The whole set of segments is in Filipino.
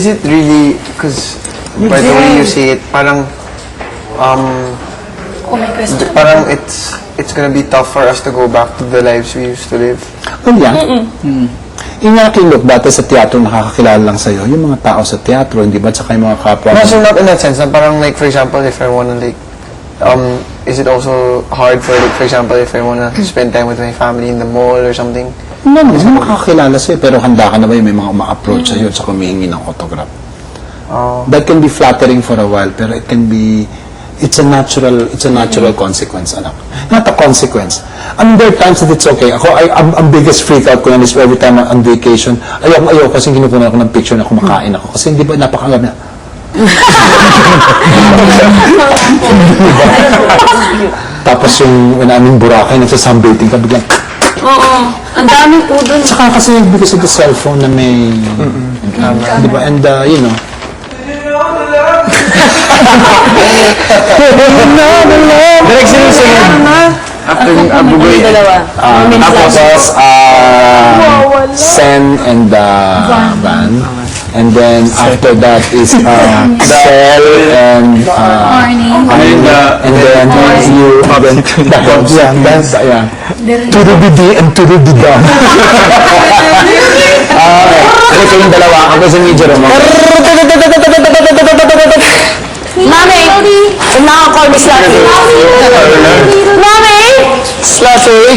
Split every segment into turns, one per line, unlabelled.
it really, because by the way you say it, parang, parang it's gonna be tough for us to go back to the lives we used to live.
Well, yeah. Yung look, dati sa teatro nakakakilala lang sa'yo, yung mga tao sa teatro, hindi ba? Tsaka yung mga kapwa.
No, so not in that sense, na parang like, for example, if I wanna like, is it also hard for like, for example, if I wanna spend time with my family in the mall or something?
No, hindi mo makakakilala sa'yo, pero handa ka na ba yung may mga ma-approach sa'yo at saka humihingi ng autograph? That can be flattering for a while, pero it can be, it's a natural consequence, anak. Not a consequence. There are times that it's okay. Ako, ang biggest freak out ko yan is every time on vacation, ayoko kasi kinukunan ako ng picture na kumakain ako. Kasi hindi ba napakagab na. Tapos yung aming Boracay, nagsasunbathing ka, biglang.
Oo, ang dami po dun.
Saka kasi because of the cellphone na may, di ba? And, you know, direct sinusunod. After yung Abugoy. Tapos, Sen and Van. And then after that is Cell and and then you Turubidi and Turubida. Ano ko yung dalawa? Ako sa media mo.
Mami! Nakaka-call me Slutty. Mami!
Slutty!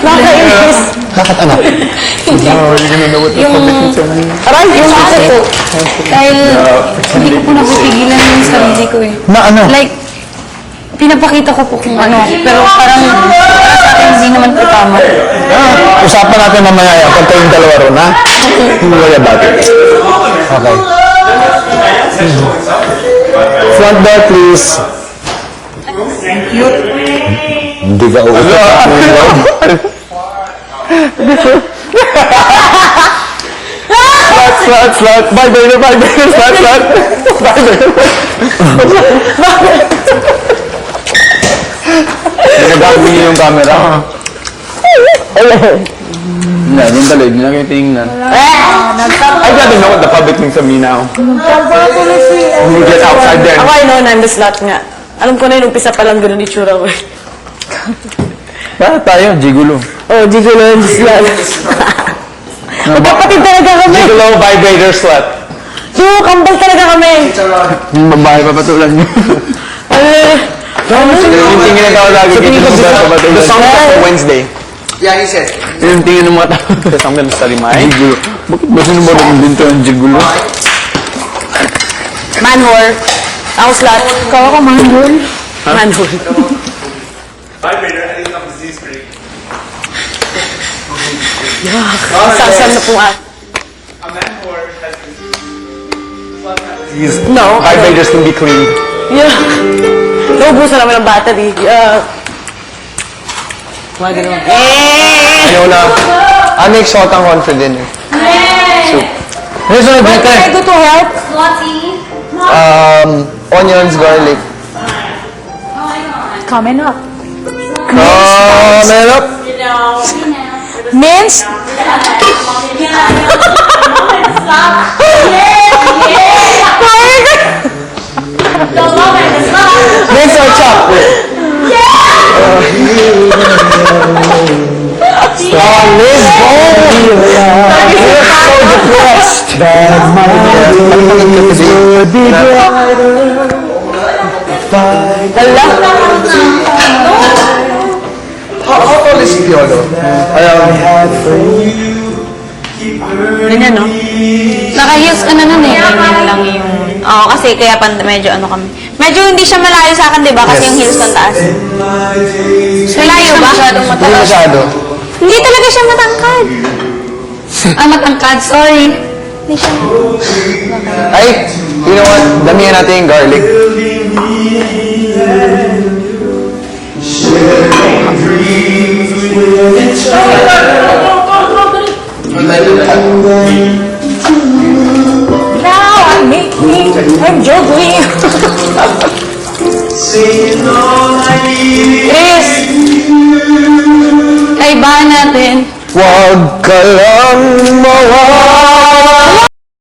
Nakaka-inis.
Bakit anak?
Aray, yung ako po. Dahil hindi ko po napipigilan yung sarili ko eh.
Na ano?
Like, pinapakita ko po kung ano. Pero parang sa akin hindi naman po tama.
Usapan natin mamaya yan. Pagka yung dalawa ron, ha? Hindi wala bakit. Okay. Front door, please. Hindi ka uutot. Slut. Bye, baby. Slut. Bye, baby. Nagagamit niyo yung camera. Hindi, yung talay. Hindi lang yung tinignan. I gotta know what the public thinks of me now. When we get outside there.
Ako, I know na I'm the slut nga. Alam ko na yung umpisa pa lang ganun itsura ko.
Bakit tayo? Gigulo.
Oh, gigolo yung slut. Magkapatid talaga kami.
Gigulo, vibrator, slut.
Kambal talaga kami.
Yung babae papatulan niyo. Yung tingin na tao lagi the song for Wednesday.
Yeah, he says.
Yung tingin ng mga tao sa song sa Rimay. Gigulo. Bakit ba sinubulan yung binto ng gigulo?
Man-whore. Ako slut. Ikaw ako man-whore. Man-whore.
Vibrator, I think I'm disease free.
Sasal na po ako.
A man whore has disease.
No.
Vibrators can be cleaned.
Yeah. Naubusan naman ng battery. Mga ganun.
Ayaw na. Next sotang on for dinner. Soup. Here's what
Can I go to help?
onions, garlic.
Coming up.
Coming up.
Minced?
Minced or chopped? Let's go! We're so depressed. How tall is Piolo?
Ganyan, no? Naka-heels ka na nun eh. Ganyan lang yung... Oo, kasi kaya medyo ano kami. Medyo hindi siya malayo sa akin, di ba? Kasi yung heels ng taas. Malayo ba?
Hindi masyado.
Hindi talaga siya matangkad. Matangkad. Sorry. Hindi siya
Ay, you know what? Damihan natin yung garlic.
Now I'm making, I'm juggling. Chris! Kaibahan natin.
Huwag ka lang mawala.